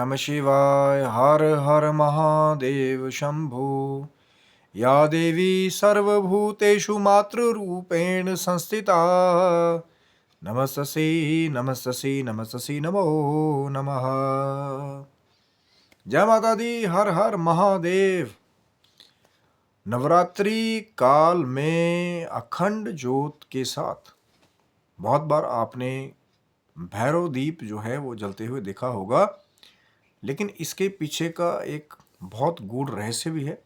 नमः शिवाय। हर हर महादेव शंभो। या देवी सर्वभूतेषु मातृरूपेण संस्थिता नमस्तस्यै नमस्तस्यै नमस्तस्यै नमो नमः। जय माता दी। हर हर महादेव। नवरात्रि काल में अखंड ज्योत के साथ बहुत बार आपने भैरव दीप जो है वो जलते हुए देखा होगा, लेकिन इसके पीछे का एक बहुत गूढ़ रहस्य भी है।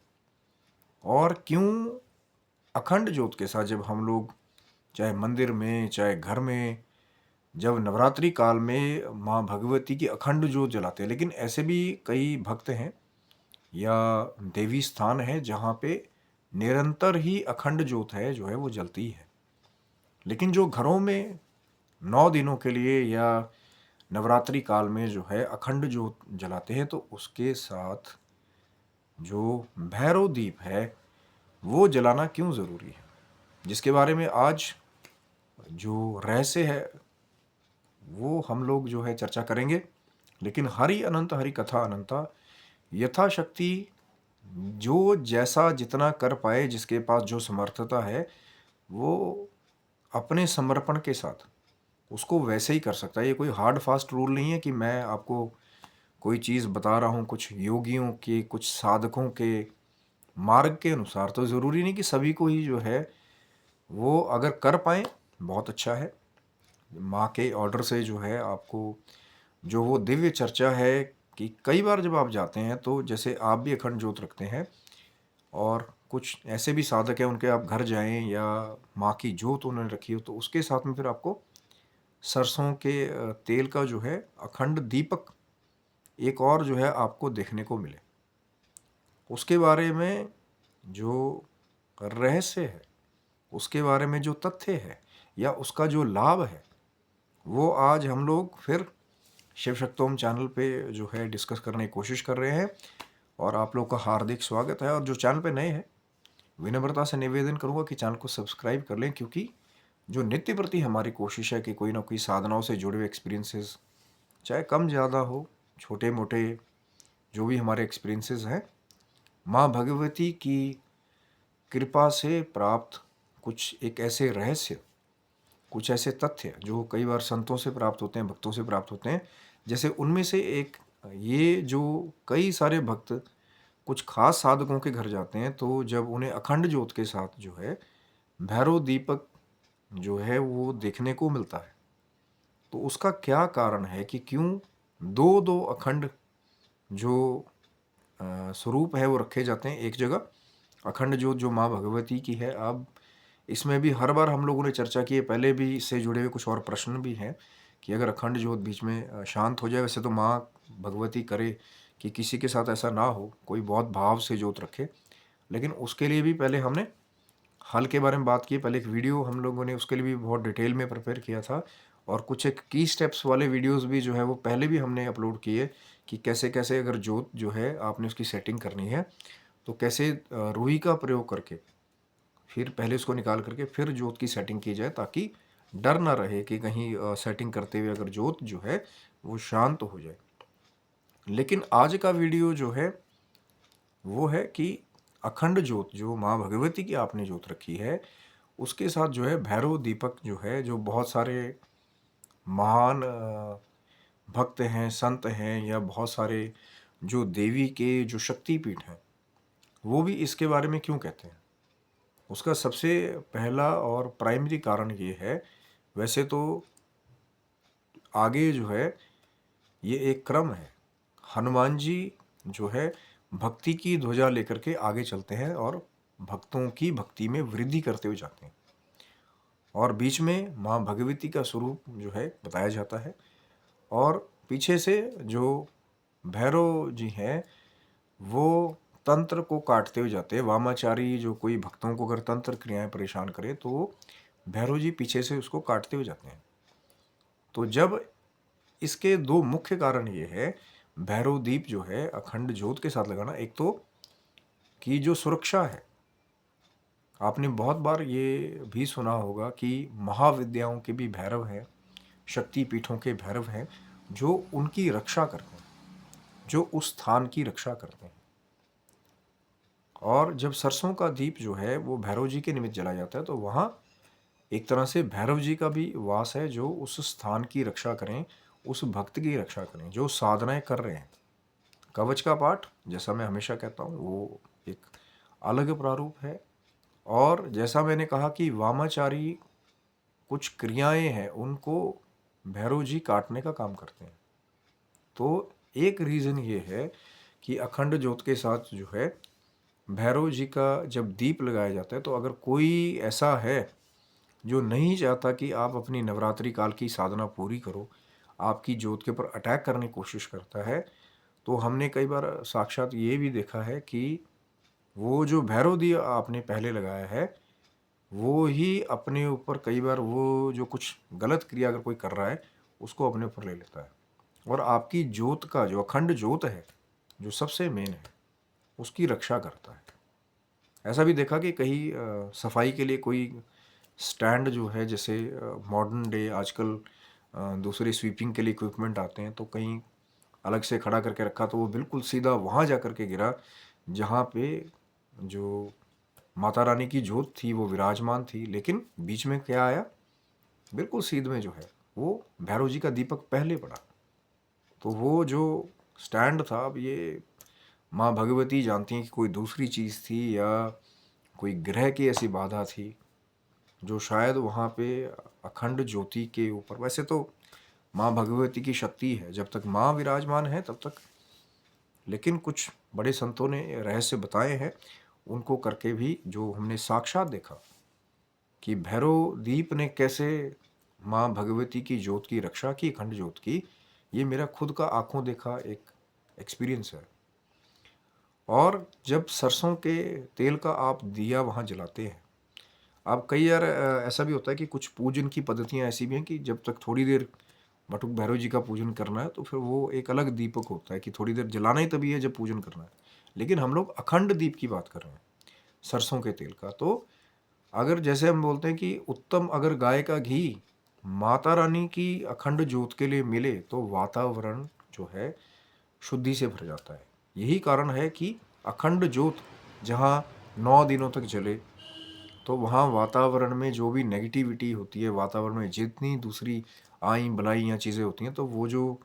और क्यों अखंड ज्योत के साथ जब हम लोग चाहे मंदिर में चाहे घर में जब नवरात्रि काल में माँ भगवती की अखंड ज्योत जलाते हैं, लेकिन ऐसे भी कई भक्त हैं या देवी स्थान है जहाँ पे निरंतर ही अखंड ज्योत है जो है वो जलती है। लेकिन जो घरों में 9 दिनों के लिए या नवरात्रि काल में जो है अखंड ज्योत जलाते हैं, तो उसके साथ जो भैरव दीप है वो जलाना क्यों ज़रूरी है, जिसके बारे में आज जो रहस्य है वो हम लोग जो है चर्चा करेंगे। लेकिन हरि अनंत हरि कथा अनंता, यथाशक्ति जो जैसा जितना कर पाए, जिसके पास जो समर्थता है वो अपने समर्पण के साथ उसको वैसे ही कर सकता है। ये कोई हार्ड फास्ट रूल नहीं है कि मैं आपको कोई चीज़ बता रहा हूँ कुछ योगियों के कुछ साधकों के मार्ग के अनुसार, तो ज़रूरी नहीं कि सभी को ही जो है वो अगर कर पाएँ बहुत अच्छा है। माँ के ऑर्डर से जो है आपको जो वो दिव्य चर्चा है कि कई बार जब आप जाते हैं तो जैसे आप भी अखंड ज्योत रखते हैं और कुछ ऐसे भी साधक हैं उनके आप घर जाएं या माँ की ज्योत उन्होंने रखी हो, तो उसके साथ में फिर आपको सरसों के तेल का जो है अखंड दीपक एक और जो है आपको देखने को मिले। उसके बारे में जो रहस्य है, उसके बारे में जो तथ्य है या उसका जो लाभ है, वो आज हम लोग फिर शिव शक्तोम चैनल पे जो है डिस्कस करने की कोशिश कर रहे हैं। और आप लोग का हार्दिक स्वागत है। और जो चैनल पे नए हैं, विनम्रता से निवेदन करूंगा कि चैनल को सब्सक्राइब कर लें, क्योंकि जो नित्य प्रति हमारी कोशिश है कि कोई ना कोई साधनाओं से जुड़े हुए एक्सपीरियंसेस, चाहे कम ज़्यादा हो, छोटे मोटे जो भी हमारे एक्सपीरियंसेस हैं, माँ भगवती की कृपा से प्राप्त कुछ एक ऐसे रहस्य, कुछ ऐसे तथ्य जो कई बार संतों से प्राप्त होते हैं, भक्तों से प्राप्त होते हैं। जैसे उनमें से एक ये जो कई सारे भक्त कुछ खास साधकों के घर जाते हैं, तो जब उन्हें अखंड ज्योत के साथ जो है भैरव दीपक जो है वो देखने को मिलता है, तो उसका क्या कारण है कि क्यों दो दो अखंड जो स्वरूप है वो रखे जाते हैं एक जगह। अखंड ज्योत जो माँ भगवती की है, अब इसमें भी हर बार हम लोगों ने चर्चा की है, पहले भी इससे जुड़े हुए कुछ और प्रश्न भी हैं कि अगर अखंड ज्योत बीच में शांत हो जाए, वैसे तो माँ भगवती करे कि किसी के साथ ऐसा ना हो, कोई बहुत भाव से ज्योत रखे, लेकिन उसके लिए भी पहले हमने हल के बारे में बात की। पहले एक वीडियो हम लोगों ने उसके लिए भी बहुत डिटेल में प्रिपेयर किया था, और कुछ एक की स्टेप्स वाले वीडियोस भी जो है वो पहले भी हमने अपलोड किए कि कैसे कैसे अगर ज्योत जो है आपने उसकी सेटिंग करनी है तो कैसे रुई का प्रयोग करके फिर पहले उसको निकाल करके फिर ज्योत की सेटिंग की जाए, ताकि डर ना रहे कि कहीं सेटिंग करते हुए अगर ज्योत जो है वो शांत हो जाए। लेकिन आज का वीडियो जो है वो है कि अखंड ज्योत जो माँ भगवती की आपने ज्योत रखी है उसके साथ जो है भैरव दीपक जो है, जो बहुत सारे महान भक्त हैं, संत हैं, या बहुत सारे जो देवी के जो शक्तिपीठ हैं वो भी इसके बारे में क्यों कहते हैं। उसका सबसे पहला और प्राइमरी कारण ये है, वैसे तो आगे जो है ये एक क्रम है। हनुमान जी जो है भक्ति की ध्वजा लेकर के आगे चलते हैं और भक्तों की भक्ति में वृद्धि करते हुए जाते हैं, और बीच में माँ भगवती का स्वरूप जो है बताया जाता है, और पीछे से जो भैरव जी हैं वो तंत्र को काटते हुए जाते हैं। वामाचारी जो कोई भक्तों को अगर तंत्र क्रियाएं परेशान करे तो भैरव जी पीछे से उसको काटते हुए जाते हैं। तो जब इसके दो मुख्य कारण ये है, भैरव दीप जो है अखंड ज्योत के साथ लगाना, एक तो कि जो सुरक्षा है, आपने बहुत बार ये भी सुना होगा कि महाविद्याओं के भी भैरव हैं, शक्ति पीठों के भैरव हैं जो उनकी रक्षा करते हैं। जो उस स्थान की रक्षा करते हैं। और जब सरसों का दीप जो है वो भैरव जी के निमित्त जलाया जाता है, तो वहाँ एक तरह से भैरव जी का भी वास है, जो उस स्थान की रक्षा करें, उस भक्त की रक्षा करें जो साधनाएं कर रहे हैं। कवच का पाठ, जैसा मैं हमेशा कहता हूँ, वो एक अलग प्रारूप है। और जैसा मैंने कहा कि वामाचारी कुछ क्रियाएं हैं, उनको भैरव जी काटने का काम करते हैं। तो एक रीज़न ये है कि अखंड ज्योत के साथ जो है भैरव जी का जब दीप लगाया जाता है, तो अगर कोई ऐसा है जो नहीं चाहता कि आप अपनी नवरात्रि काल की साधना पूरी करो, आपकी ज्योत के ऊपर अटैक करने की कोशिश करता है, तो हमने कई बार साक्षात ये भी देखा है कि वो जो भैरव दिया आपने पहले लगाया है, वो ही अपने ऊपर कई बार वो जो कुछ गलत क्रिया अगर कोई कर रहा है, उसको अपने ऊपर ले लेता है और आपकी ज्योत का जो अखंड ज्योत है, जो सबसे मेन है, उसकी रक्षा करता है। ऐसा भी देखा कि कहीं सफाई के लिए कोई स्टैंड जो है, जैसे मॉडर्न डे आजकल दूसरे स्वीपिंग के लिए इक्विपमेंट आते हैं, तो कहीं अलग से खड़ा करके रखा, तो वो बिल्कुल सीधा वहाँ जा कर के गिरा जहाँ पे जो माता रानी की ज्योत थी वो विराजमान थी। लेकिन बीच में क्या आया, बिल्कुल सीध में जो है वो भैरव जी का दीपक पहले पड़ा। तो वो जो स्टैंड था, अब ये माँ भगवती जानती हैं कि कोई दूसरी चीज़ थी या कोई ग्रह की ऐसी बाधा थी जो शायद वहाँ पे अखंड ज्योति के ऊपर, वैसे तो माँ भगवती की शक्ति है जब तक माँ विराजमान है तब तक, लेकिन कुछ बड़े संतों ने रहस्य बताए हैं, उनको करके भी जो हमने साक्षात देखा कि भैरव दीप ने कैसे माँ भगवती की ज्योत की रक्षा की, अखंड ज्योत की। ये मेरा खुद का आंखों देखा एक एक्सपीरियंस है। और जब सरसों के तेल का आप दिया वहाँ जलाते हैं, आप कई बार ऐसा भी होता है कि कुछ पूजन की पद्धतियाँ ऐसी भी हैं कि जब तक थोड़ी देर बटुक भैरव जी का पूजन करना है, तो फिर वो एक अलग दीपक होता है कि थोड़ी देर जलाना ही तभी है जब पूजन करना है। लेकिन हम लोग अखंड दीप की बात कर रहे हैं, सरसों के तेल का। तो अगर जैसे हम बोलते हैं कि उत्तम अगर गाय का घी माता रानी की अखंड ज्योत के लिए मिले, तो वातावरण जो है शुद्धि से भर जाता है। यही कारण है कि अखंड ज्योत जहाँ 9 दिनों तक जले, तो वहाँ वातावरण में जो भी नेगेटिविटी होती है, वातावरण में जितनी दूसरी आई बलाई या चीज़ें होती हैं, तो वो जो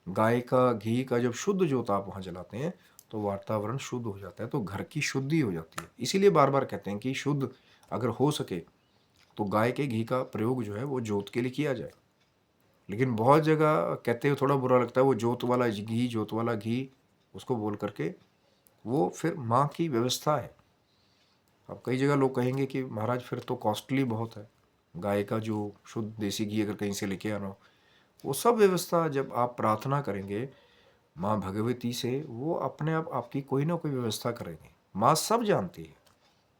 गाय का घी का जब शुद्ध ज्योत आप वहाँ जलाते हैं, तो वातावरण शुद्ध हो जाता है, तो घर की शुद्धि हो जाती है। इसीलिए बार बार कहते हैं कि शुद्ध अगर हो सके तो गाय के घी का प्रयोग जो है वो ज्योत के लिए किया जाए। लेकिन बहुत जगह कहते हुए थोड़ा बुरा लगता है, वो ज्योत वाला घी, ज्योत वाला घी उसको बोल करके, वो फिर माँ की व्यवस्था है। अब कई जगह लोग कहेंगे कि महाराज फिर तो कॉस्टली बहुत है, गाय का जो शुद्ध देसी घी अगर कहीं से लेके आना हो। वो सब व्यवस्था जब आप प्रार्थना करेंगे माँ भगवती से, वो अपने आप आपकी कोई ना कोई व्यवस्था करेंगे। माँ सब जानती है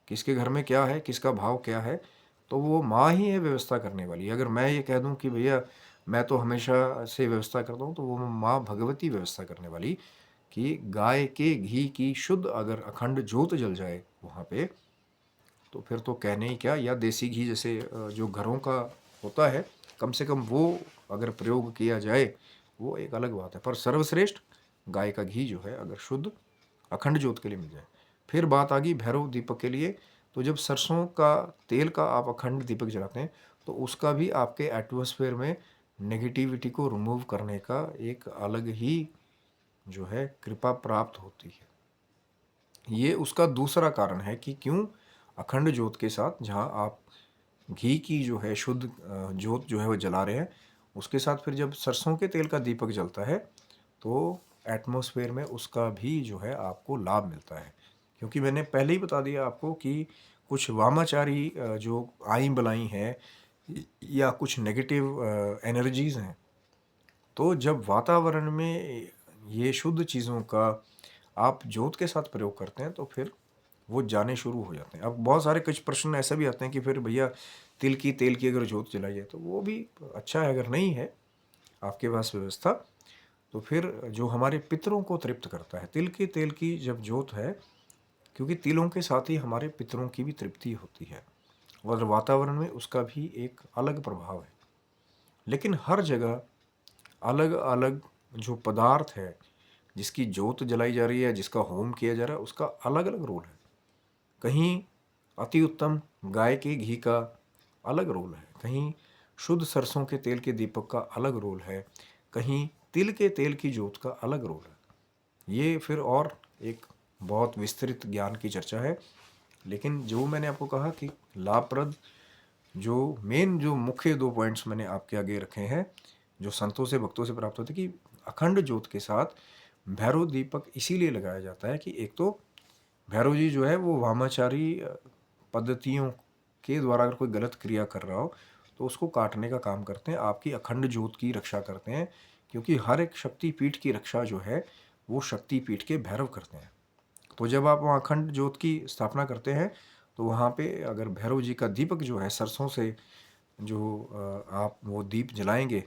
किसके घर में क्या है, किसका भाव क्या है, तो वो माँ ही है व्यवस्था करने वाली। अगर मैं ये कह दूं कि भैया मैं तो हमेशा से व्यवस्था करता हूँ, तो वो माँ भगवती व्यवस्था करने वाली कि गाय के घी की शुद्ध अगर अखंड ज्योत जल जाए वहाँ पे, तो फिर तो कहने ही क्या। या देसी घी जैसे जो घरों का होता है, कम से कम वो अगर प्रयोग किया जाए, वो एक अलग बात है। पर सर्वश्रेष्ठ गाय का घी जो है अगर शुद्ध अखंड ज्योत के लिए मिल जाए। फिर बात आ गई भैरव दीपक के लिए, तो जब सरसों का तेल का आप अखंड दीपक जलाते हैं, तो उसका भी आपके एटमॉस्फेयर में नेगेटिविटी को रिमूव करने का एक अलग ही जो है कृपा प्राप्त होती है। ये उसका दूसरा कारण है कि क्यों अखंड ज्योत के साथ, जहाँ आप घी की जो है शुद्ध ज्योत जो है वो जला रहे हैं, उसके साथ फिर जब सरसों के तेल का दीपक जलता है, तो एटमॉस्फेयर में उसका भी जो है आपको लाभ मिलता है। क्योंकि मैंने पहले ही बता दिया आपको कि कुछ वामाचारी जो आई बलाई हैं या कुछ नेगेटिव एनर्जीज हैं, तो जब वातावरण में ये शुद्ध चीज़ों का आप ज्योत के साथ प्रयोग करते हैं, तो फिर वो जाने शुरू हो जाते हैं। अब बहुत सारे कुछ प्रश्न ऐसे भी आते हैं कि फिर भैया तेल की अगर ज्योत जलाई है, तो वो भी अच्छा है। अगर नहीं है आपके पास व्यवस्था, तो फिर जो हमारे पितरों को तृप्त करता है, तिल के तेल की जब ज्योत है, क्योंकि तिलों के साथ ही हमारे पितरों की भी तृप्ति होती है और वातावरण में उसका भी एक अलग प्रभाव है। लेकिन हर जगह अलग अलग जो पदार्थ है, जिसकी जोत जलाई जा रही है, जिसका होम किया जा रहा है, उसका अलग अलग रोल है। कहीं अति उत्तम गाय के घी का अलग रोल है, कहीं शुद्ध सरसों के तेल के दीपक का अलग रोल है, कहीं तिल के तेल की जोत का अलग रोल है। ये फिर और एक बहुत विस्तृत ज्ञान की चर्चा है। लेकिन जो मैंने आपको कहा कि लाभप्रद जो मेन जो मुख्य 2 पॉइंट्स मैंने आपके आगे रखे हैं, जो संतों से भक्तों से प्राप्त होते, कि अखंड ज्योत के साथ भैरव दीपक इसीलिए लगाया जाता है कि एक तो भैरव जी जो है वो वामाचारी पद्धतियों के द्वारा अगर कोई गलत क्रिया कर रहा हो तो उसको काटने का काम करते हैं, आपकी अखंड ज्योत की रक्षा करते हैं। क्योंकि हर एक शक्तिपीठ की रक्षा जो है वो शक्तिपीठ के भैरव करते हैं। तो जब आप वहाँ अखंड ज्योत की स्थापना करते हैं तो वहाँ पे अगर भैरव जी का दीपक जो है सरसों से जो आप वो दीप जलाएंगे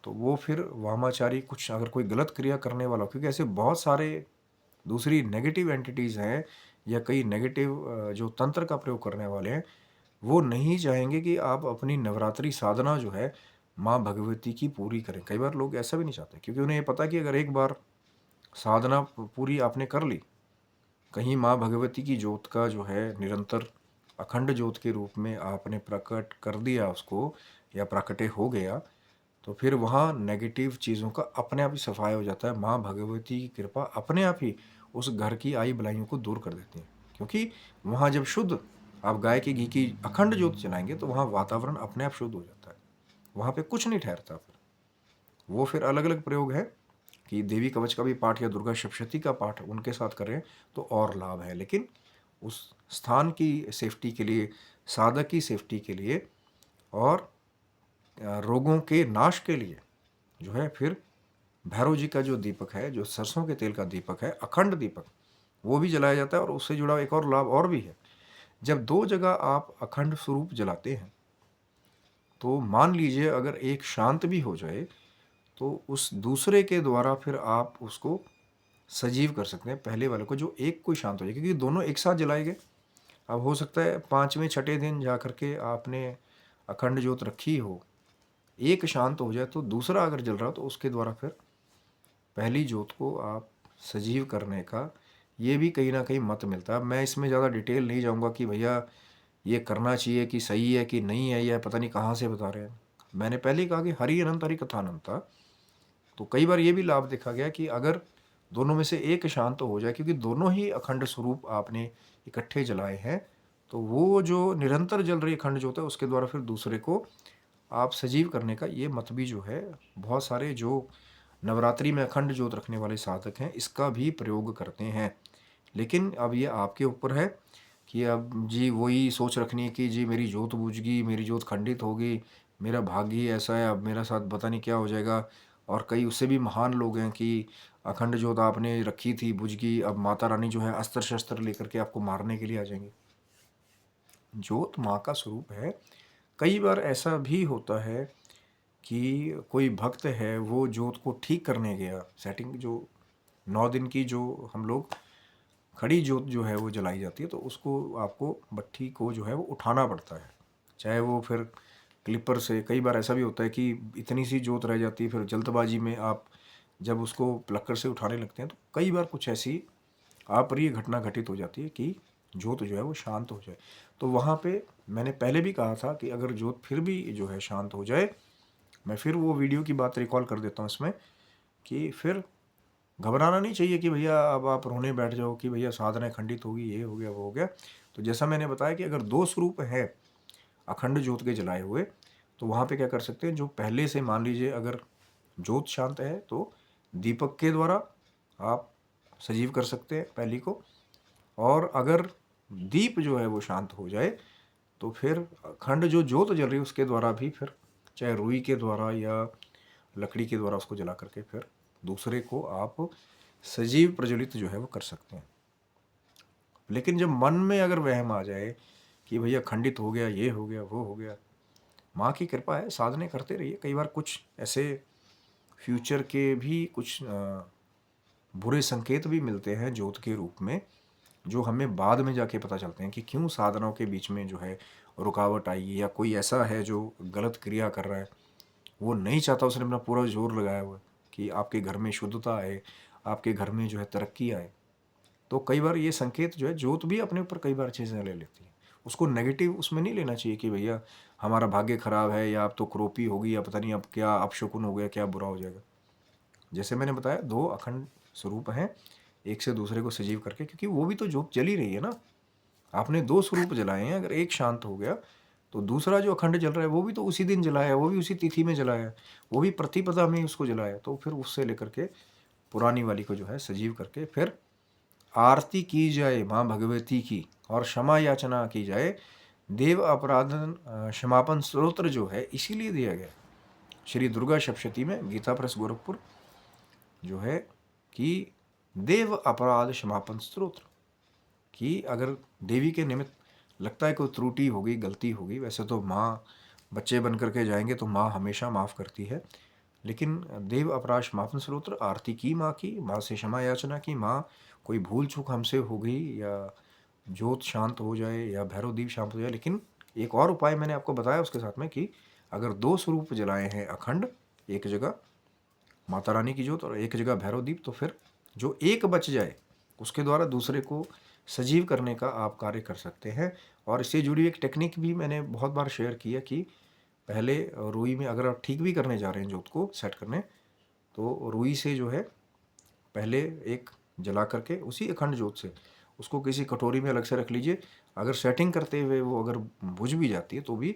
तो वो फिर वामाचारी कुछ अगर कोई गलत क्रिया करने वाला हो, क्योंकि ऐसे बहुत सारे दूसरी नेगेटिव एंटिटीज़ हैं या कई नेगेटिव जो तंत्र का प्रयोग करने वाले हैं, वो नहीं चाहेंगे कि आप अपनी नवरात्रि साधना जो है माँ भगवती की पूरी करें। कई बार लोग ऐसा भी नहीं चाहते, क्योंकि उन्हें ये पता है कि अगर एक बार साधना पूरी आपने कर ली, कहीं माँ भगवती की ज्योत का जो है निरंतर अखंड ज्योत के रूप में आपने प्रकट कर दिया उसको, या प्राकट्य हो गया, तो फिर वहाँ नेगेटिव चीज़ों का अपने आप ही सफाया हो जाता है। माँ भगवती की कृपा अपने आप ही उस घर की आई बुराइयों को दूर कर देती है। क्योंकि वहाँ जब शुद्ध आप गाय के घी की अखंड ज्योत जलाएंगे तो वहाँ वातावरण अपने आप शुद्ध हो जाता है, वहाँ पे कुछ नहीं ठहरता। फिर वो फिर अलग अलग प्रयोग है कि देवी कवच का भी पाठ या दुर्गा सप्तशती का पाठ उनके साथ करें तो और लाभ है। लेकिन उस स्थान की सेफ्टी के लिए, साधक की सेफ्टी के लिए और रोगों के नाश के लिए जो है फिर भैरव जी का जो दीपक है, जो सरसों के तेल का दीपक है, अखंड दीपक, वो भी जलाया जाता है। और उससे जुड़ा एक और लाभ और भी है, जब 2 जगह आप अखंड स्वरूप जलाते हैं तो मान लीजिए अगर एक शांत भी हो जाए तो उस दूसरे के द्वारा फिर आप उसको सजीव कर सकते हैं, पहले वाले को जो एक कोई शांत हो जाए, क्योंकि दोनों एक साथ जलाए गए। अब हो सकता है 5वें छठे दिन जा करके आपने अखंड ज्योत रखी हो, एक शांत हो जाए तो दूसरा अगर जल रहा हो तो उसके द्वारा फिर पहली ज्योत को आप सजीव करने का ये भी कहीं ना कहीं मत मिलता है। मैं इसमें ज़्यादा डिटेल नहीं जाऊंगा कि भैया ये करना चाहिए कि सही है कि नहीं है, या पता नहीं कहाँ से बता रहे हैं। मैंने पहले ही कहा कि हरि अनंत हरि कथा अनंता। तो कई बार ये भी लाभ देखा गया कि अगर दोनों में से एक शांत हो जाए, क्योंकि दोनों ही अखंड स्वरूप आपने इकट्ठे जलाए हैं, तो वो जो निरंतर जल रही अखंड ज्योत है उसके द्वारा फिर दूसरे को आप सजीव करने का ये मत भी जो है बहुत सारे जो नवरात्रि में अखंड ज्योत रखने वाले साधक हैं इसका भी प्रयोग करते हैं। लेकिन अब ये आपके ऊपर है कि अब जी वही सोच रखनी है कि जी मेरी ज्योत बुझ गई, मेरी ज्योत खंडित हो गई, मेरा भाग्य ही ऐसा है, अब मेरा साथ पता नहीं क्या हो जाएगा। और कई उससे भी महान लोग हैं कि अखंड ज्योत आपने रखी थी, बुझ गई, अब माता रानी जो है अस्त्र शस्त्र लेकर के आपको मारने के लिए आ जाएंगे। ज्योत माँ का स्वरूप है। कई बार ऐसा भी होता है कि कोई भक्त है वो ज्योत को ठीक करने गया, सेटिंग जो 9 दिन की जो हम लोग खड़ी ज्योत जो है वो जलाई जाती है, तो उसको आपको भट्ठी को जो है वो उठाना पड़ता है, चाहे वो फिर क्लिपर से। कई बार ऐसा भी होता है कि इतनी सी ज्योत रह जाती है, फिर जल्दबाजी में आप जब उसको प्लक्कर से उठाने लगते हैं तो कई बार कुछ ऐसी अप्रिय घटना घटित हो जाती है कि ज्योत जो है वो शांत हो जाए। तो वहाँ पे मैंने पहले भी कहा था कि अगर ज्योत फिर भी जो है शांत हो जाए, मैं फिर वो वीडियो की बात रिकॉल कर देता हूँ इसमें, कि फिर घबराना नहीं चाहिए कि भैया अब आप रोने बैठ जाओ कि भैया साधना खंडित होगी, ये हो गया वो हो गया। तो जैसा मैंने बताया कि अगर 2 स्वरूप है अखंड ज्योत के जलाए हुए, तो वहाँ पे क्या कर सकते हैं, जो पहले से मान लीजिए अगर ज्योत शांत है तो दीपक के द्वारा आप सजीव कर सकते हैं पहली को। और अगर दीप जो है वो शांत हो जाए तो फिर अखंड जो ज्योत जल रही है उसके द्वारा भी फिर चाहे रुई के द्वारा या लकड़ी के द्वारा उसको जला करके फिर दूसरे को आप सजीव प्रज्वलित जो है वो कर सकते हैं। लेकिन जब मन में अगर वहम आ जाए कि भैया खंडित हो गया, ये हो गया, वो हो गया, माँ की कृपा है, साधने करते रहिए। कई बार कुछ ऐसे फ्यूचर के भी कुछ बुरे संकेत भी मिलते हैं ज्योत के रूप में, जो हमें बाद में जाके पता चलते हैं कि क्यों साधनाओं के बीच में जो है रुकावट आई, या कोई ऐसा है जो गलत क्रिया कर रहा है, वो नहीं चाहता, उसने अपना पूरा जोर लगाया हुआ है कि आपके घर में शुद्धता आए, आपके घर में जो है तरक्की आए। तो कई बार ये संकेत जो है ज्योत भी अपने ऊपर कई बार चीज़ें ले लेती है। उसको नेगेटिव उसमें नहीं लेना चाहिए कि भैया हमारा भाग्य खराब है या अब तो क्रोपी होगी या पता नहीं अब क्या अपशकुन हो गया, क्या बुरा हो जाएगा। जैसे मैंने बताया 2 अखंड स्वरूप हैं, एक से दूसरे को सजीव करके, क्योंकि वो भी तो ज्योत जल ही रही है ना। आपने 2 स्वरूप जलाए हैं, अगर एक शांत हो गया तो दूसरा जो अखंड जल रहा है वो भी तो उसी दिन जलाया है, वो भी उसी तिथि में जलाया है, वो भी प्रतिपदा में उसको जलाया है। तो फिर उससे लेकर के पुरानी वाली को जो है सजीव करके फिर आरती की जाए माँ भगवती की और क्षमा याचना की जाए। देव अपराधन क्षमापन स्तोत्र जो है इसीलिए दिया गया श्री दुर्गा सप्तशती में, गीता प्रेस गोरखपुर जो है कि देव अपराध क्षमापन स्तोत्र, कि अगर देवी के निमित्त लगता है कोई त्रुटि होगी, गलती होगी, वैसे तो माँ बच्चे बन करके जाएंगे तो माँ हमेशा माफ़ करती है, लेकिन देव अपराध क्षमापन स्तोत्र आरती की माँ से क्षमा याचना की, माँ कोई भूल चूक हमसे हो गई या ज्योत शांत हो जाए या भैरव दीप शांत हो जाए। लेकिन एक और उपाय मैंने आपको बताया उसके साथ में कि अगर 2 स्वरूप जलाए हैं अखंड, एक जगह माता रानी की ज्योत और एक जगह भैरव दीप, तो फिर जो एक बच जाए उसके द्वारा दूसरे को सजीव करने का आप कार्य कर सकते हैं। और इससे जुड़ी एक टेक्निक भी मैंने बहुत बार शेयर की है कि पहले रुई में अगर आप ठीक भी करने जा रहे हैं ज्योत को सेट करने, तो रुई से जो है पहले एक जला करके उसी अखंड ज्योत से उसको किसी कटोरी में अलग से रख लीजिए। अगर सेटिंग करते हुए वो अगर बुझ भी जाती है तो भी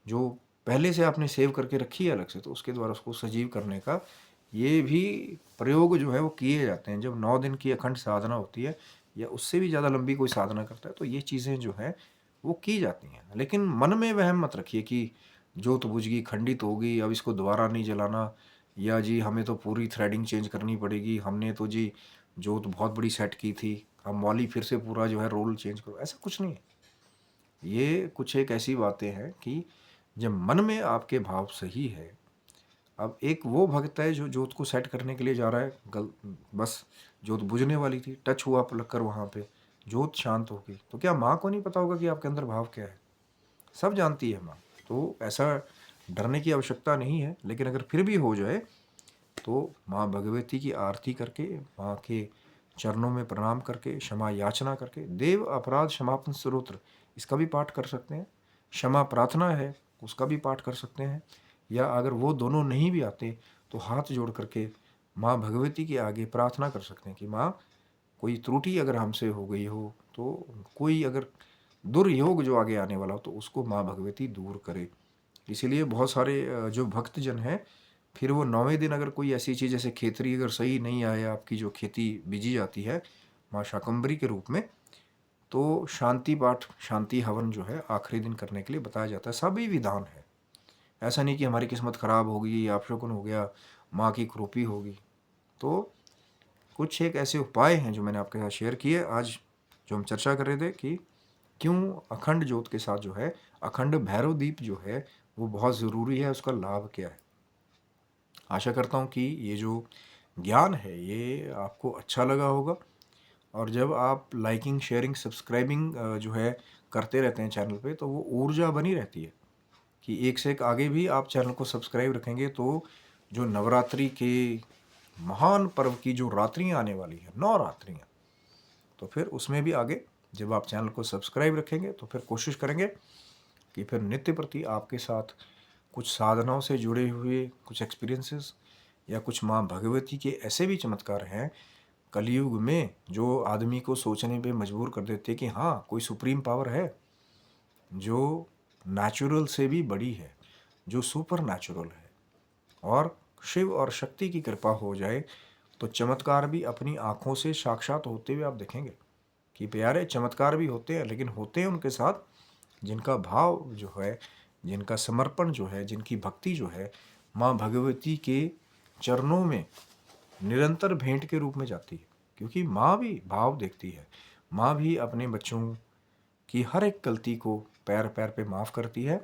जो पहले से आपने सेव करके रखी है अलग से, तो उसके द्वारा उसको सजीव करने का ये भी प्रयोग जो है वो किए जाते हैं। जब 9 दिन की अखंड साधना होती है या उससे भी ज़्यादा लंबी कोई साधना करता है तो ये चीज़ें जो है वो की जाती हैं। लेकिन मन में वहम मत रखिए कि ज्योत बुझ गई, खंडित हो गई, अब इसको दोबारा नहीं जलाना, या जी हमें तो पूरी थ्रेडिंग चेंज करनी पड़ेगी, हमने तो जी ज्योत बहुत बड़ी सेट की थी, हम मौली फिर से पूरा जो है रोल चेंज करो, ऐसा कुछ नहीं है। ये कुछ एक ऐसी बातें हैं कि जब मन में आपके भाव सही है, अब एक वो भक्त है जो जोत को सेट करने के लिए जा रहा है, बस जोत बुझने वाली थी, टच हुआ पलक कर वहाँ पे जोत शांत हो गई, तो क्या माँ को नहीं पता होगा कि आपके अंदर भाव क्या है? सब जानती है माँ। तो ऐसा डरने की आवश्यकता नहीं है। लेकिन अगर फिर भी हो जाए तो माँ भगवती की आरती करके, माँ के चरणों में प्रणाम करके, क्षमा याचना करके, देव अपराध क्षमापन स्तोत्र इसका भी पाठ कर सकते हैं। क्षमा प्रार्थना है उसका भी पाठ कर सकते हैं। या अगर वो दोनों नहीं भी आते तो हाथ जोड़ करके माँ भगवती के आगे प्रार्थना कर सकते हैं कि माँ कोई त्रुटि अगर हमसे हो गई हो, तो कोई अगर दुर्योग जो आगे आने वाला हो तो उसको माँ भगवती दूर करे। इसीलिए बहुत सारे जो भक्तजन हैं, फिर वो 9वें दिन अगर कोई ऐसी चीज़ जैसे खेतरी अगर सही नहीं आए, आपकी जो खेती बीजी जाती है माँ शाकंभरी के रूप में, तो शांति पाठ, शांति हवन जो है आखिरी दिन करने के लिए बताया जाता है। सभी विधान है, ऐसा नहीं कि हमारी किस्मत खराब होगी या अपशकुन हो गया, माँ की क्रोपी होगी। तो कुछ एक ऐसे उपाय हैं जो मैंने आपके साथ शेयर किए आज, जो हम चर्चा कर रहे थे कि क्यों अखंड ज्योत के साथ जो है अखंड भैरव दीप जो है वो बहुत ज़रूरी है, उसका लाभ क्या है। आशा करता हूँ कि ये जो ज्ञान है ये आपको अच्छा लगा होगा। और जब आप लाइकिंग, शेयरिंग, सब्सक्राइबिंग जो है करते रहते हैं चैनल पे, तो वो ऊर्जा बनी रहती है कि एक से एक आगे भी आप चैनल को सब्सक्राइब रखेंगे तो जो नवरात्रि के महान पर्व की जो रात्रियाँ आने वाली हैं, 9 रात्रियाँ, तो फिर उसमें भी आगे जब आप चैनल को सब्सक्राइब रखेंगे तो फिर कोशिश करेंगे कि फिर नित्य प्रति आपके साथ कुछ साधनाओं से जुड़े हुए कुछ एक्सपीरियंसेस या कुछ माँ भगवती के ऐसे भी चमत्कार हैं कलयुग में जो आदमी को सोचने पे मजबूर कर देते कि हाँ कोई सुप्रीम पावर है जो नेचुरल से भी बड़ी है, जो सुपर नेचुरल है। और शिव और शक्ति की कृपा हो जाए तो चमत्कार भी अपनी आँखों से साक्षात होते हुए आप देखेंगे कि प्यारे चमत्कार भी होते हैं, लेकिन होते हैं उनके साथ जिनका भाव जो है, जिनका समर्पण जो है, जिनकी भक्ति जो है माँ भगवती के चरणों में निरंतर भेंट के रूप में जाती है। क्योंकि माँ भी भाव देखती है, माँ भी अपने बच्चों की हर एक गलती को पैर पैर पे माफ़ करती है।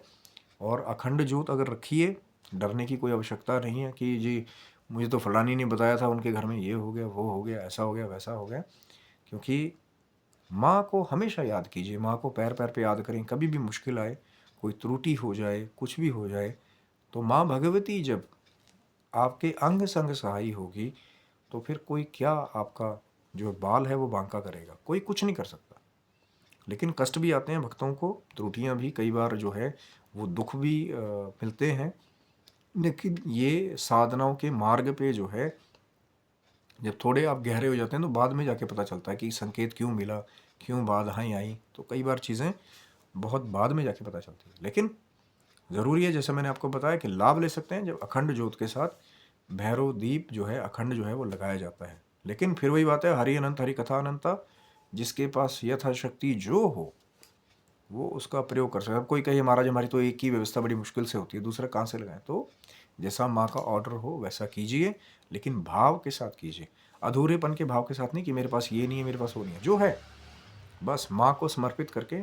और अखंड ज्योत अगर रखिए, डरने की कोई आवश्यकता नहीं है कि जी मुझे तो फलानी ने बताया था उनके घर में ये हो गया, वो हो गया, ऐसा हो गया, वैसा हो गया। क्योंकि माँ को हमेशा याद कीजिए, माँ को पैर पैर पे याद करें। कभी भी मुश्किल आए, कोई त्रुटि हो जाए, कुछ भी हो जाए, तो माँ भगवती जब आपके अंग संग सहाई होगी तो फिर कोई क्या आपका जो बाल है वो बांका करेगा, कोई कुछ नहीं कर सकता। लेकिन कष्ट भी आते हैं भक्तों को, त्रुटियां भी कई बार जो है वो दुख भी मिलते हैं। लेकिन ये साधनाओं के मार्ग पे जो है, जब थोड़े आप गहरे हो जाते हैं तो बाद में जाके पता चलता है कि संकेत क्यों मिला, क्यों बाधाएं आई। तो कई बार चीज़ें बहुत बाद में जाके पता चलती है। लेकिन ज़रूरी है, जैसे मैंने आपको बताया, कि लाभ ले सकते हैं जब अखंड ज्योत के साथ भैरव दीप जो है अखंड जो है वो लगाया जाता है। लेकिन फिर वही बात है, हरि अनंत हरि कथा अनंता, जिसके पास यथाशक्ति जो हो वो उसका प्रयोग कर सकते हैं। अब कोई कहे महाराज हमारी तो एक ही व्यवस्था बड़ी मुश्किल से होती है, दूसरा कहाँ से लगाएं? तो जैसा माँ का ऑर्डर हो वैसा कीजिए, लेकिन भाव के साथ कीजिए। अधूरेपन के भाव के साथ नहीं कि मेरे पास ये नहीं है, मेरे पास वो नहीं है। जो है बस माँ को समर्पित करके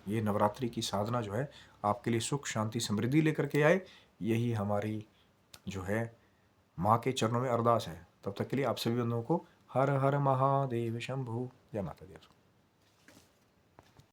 ये नवरात्रि की साधना जो है आपके लिए सुख शांति समृद्धि लेकर के आए। यही हमारी जो है माँ के चरणों में अरदास है। तब तक के लिए आप सभी बंधुओं को हर हर महादेव शंभु। जय माता दी।